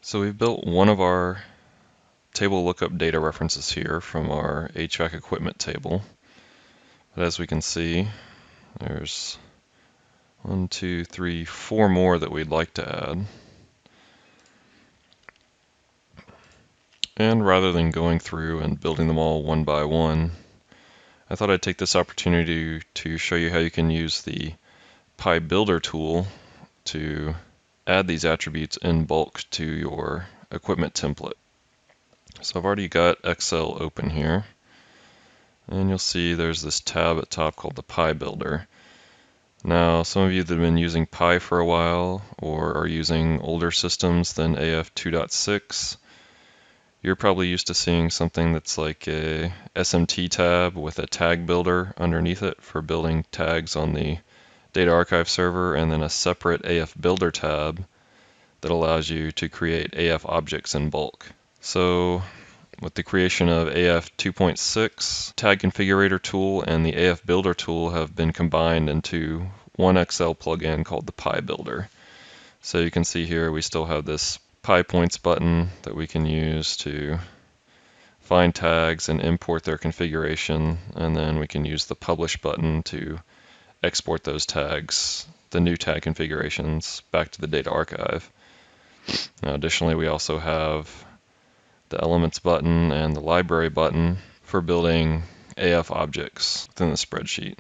So we've built one of our table lookup data references here from our HVAC equipment table. But as we can see, there's 1, 2, 3, 4 more that we'd like to add. And rather than going through and building them all one by one, I thought I'd take this opportunity to show you how you can use the PyBuilder tool to add these attributes in bulk to your equipment template. So I've already got Excel open here, and you'll see there's this tab at top called the PyBuilder. Now, some of you that have been using Pi for a while or are using older systems than AF 2.6, you're probably used to seeing something that's like a SMT tab with a tag builder underneath it for building tags on the data archive server, and then a separate AF Builder tab that allows you to create AF objects in bulk. So with the creation of AF 2.6, Tag Configurator tool and the AF Builder tool have been combined into one Excel plugin called the PyBuilder. So you can see here we still have this PyPoints button that we can use to find tags and import their configuration, and then we can use the Publish button to export those tags, the new tag configurations, back to the data archive. Now, additionally, we also have the Elements button and the Library button for building AF objects within the spreadsheet.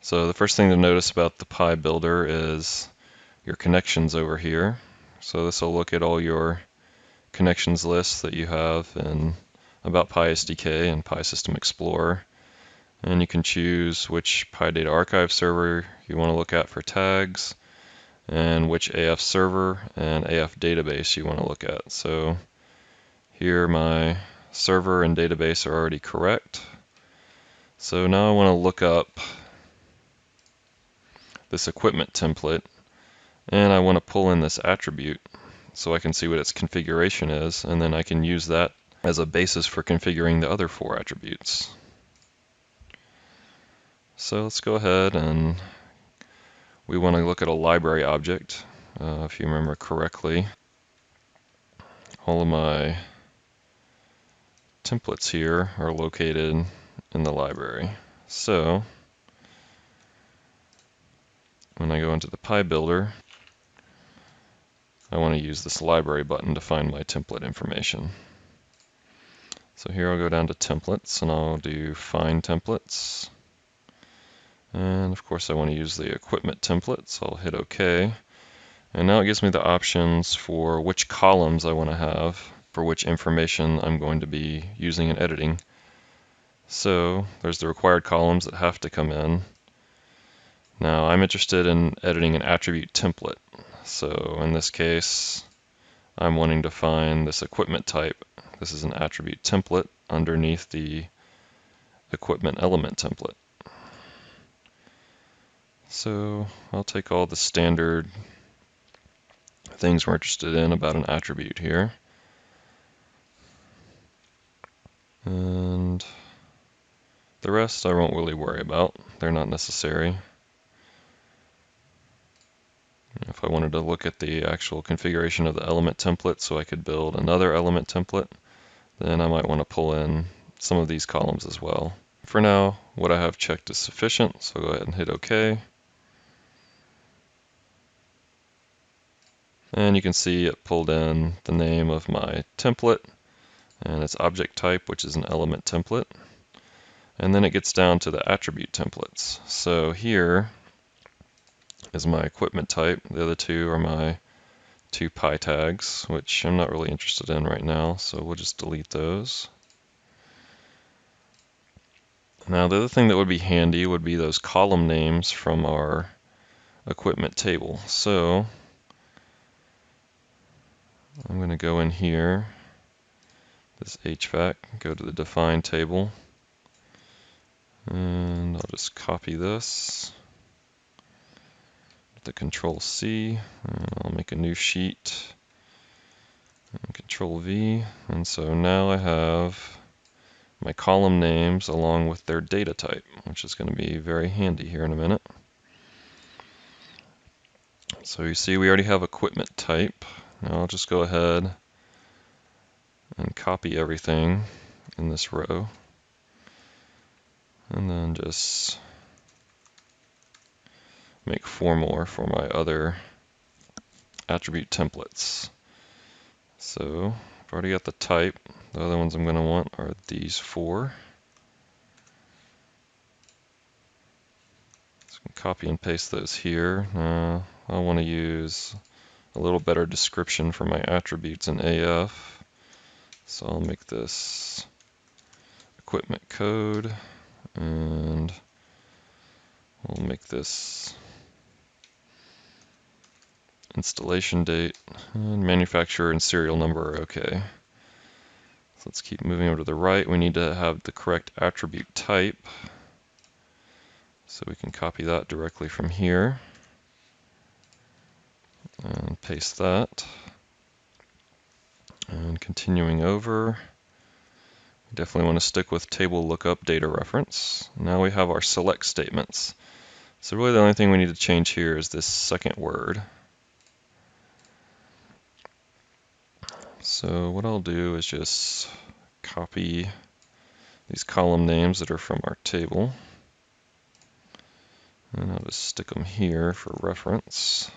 So the first thing to notice about the PyBuilder is your connections over here. So this will look at all your connections lists that you have in About PySDK and PySystem Explorer. And you can choose which PyData archive server you want to look at for tags, and which AF server and AF database you want to look at. So here my server and database are already correct. So now I want to look up this equipment template, and I want to pull in this attribute so I can see what its configuration is, and then I can use that as a basis for configuring the other 4 attributes. So let's go ahead, and we want to look at a library object. If you remember correctly, all of my templates here are located in the library. So when I go into the PyBuilder, I want to use this library button to find my template information. So here I'll go down to templates and I'll do find templates. And of course I want to use the equipment template, so I'll hit OK. And now it gives me the options for which columns I want to have for which information I'm going to be using and editing. So there's the required columns that have to come in. Now I'm interested in editing an attribute template. So in this case, I'm wanting to find this equipment type. This is an attribute template underneath the equipment element template. So I'll take all the standard things we're interested in about an attribute here. And the rest I won't really worry about. They're not necessary. If I wanted to look at the actual configuration of the element template so I could build another element template, then I might want to pull in some of these columns as well. For now, what I have checked is sufficient, so go ahead and hit OK. And you can see it pulled in the name of my template and its object type, which is an element template. And then it gets down to the attribute templates. So here is my equipment type. The other 2 are my 2 Pi tags, which I'm not really interested in right now, so we'll just delete those. Now the other thing that would be handy would be those column names from our equipment table. So I'm going to go in here, this HVAC, go to the define table, and I'll just copy this. The Control C, and I'll make a new sheet, and Control V, and so now I have my column names along with their data type, which is going to be very handy here in a minute. So you see we already have equipment type, Now I'll just go ahead and copy everything in this row, and then just make 4 more for my other attribute templates. So I've already got the type. The other ones I'm going to want are these 4. So I can copy and paste those here. Now I want to use a little better description for my attributes in AF. So I'll make this equipment code, and we'll make this installation date, and manufacturer and serial number are okay. So let's keep moving over to the right. We need to have the correct attribute type. So we can copy that directly from here and paste that. And continuing over, we definitely want to stick with table lookup data reference. Now we have our select statements. So really the only thing we need to change here is this second word. So what I'll do is just copy these column names that are from our table, and I'll just stick them here for reference.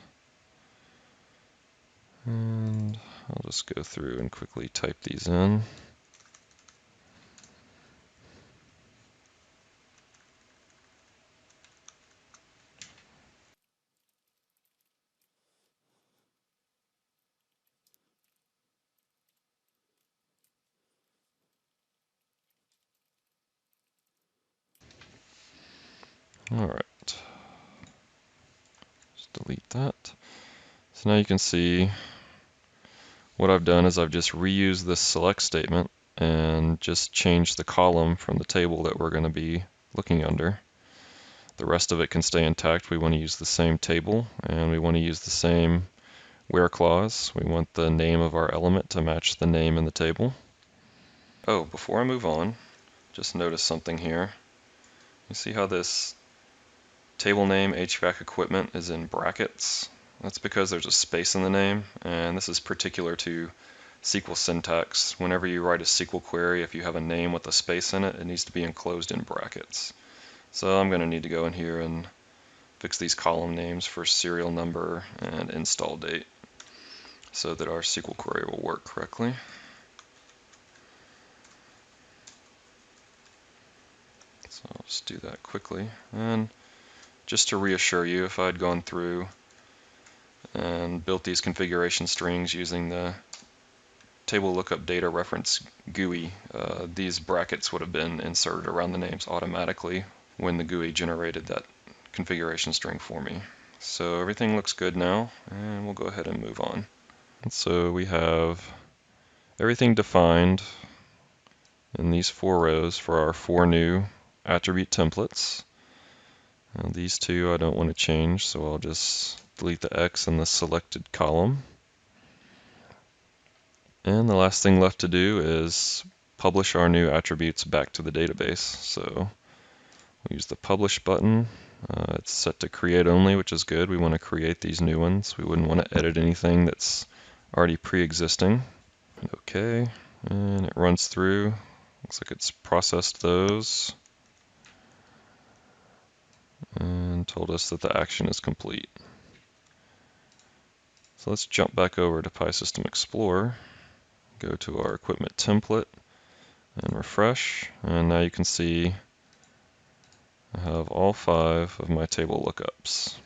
And I'll just go through and quickly type these in. All right, just delete that. So now you can see what I've done is I've just reused this select statement and just changed the column from the table that we're going to be looking under. The rest of it can stay intact. We want to use the same table, and we want to use the same where clause. We want the name of our element to match the name in the table. Oh, before I move on, just notice something here. You see how this table name HVAC equipment is in brackets? That's because there's a space in the name, and this is particular to SQL syntax. Whenever you write a SQL query, if you have a name with a space in it, it needs to be enclosed in brackets. So I'm going to need to go in here and fix these column names for serial number and install date so that our SQL query will work correctly. So I'll just do that quickly. And just to reassure you, if I'd gone through and built these configuration strings using the table lookup data reference GUI, these brackets would have been inserted around the names automatically when the GUI generated that configuration string for me. So everything looks good now, and we'll go ahead and move on. And so we have everything defined in these 4 rows for our 4 new attribute templates. Now these 2 I don't want to change, so I'll just delete the X in the selected column. And the last thing left to do is publish our new attributes back to the database. So we'll use the publish button. It's set to create only, which is good. We want to create these new ones. We wouldn't want to edit anything that's already pre-existing. Okay, and it runs through. Looks like it's processed those and told us that the action is complete. So let's jump back over to PySystem Explorer, go to our equipment template and refresh, and now you can see I have all 5 of my table lookups.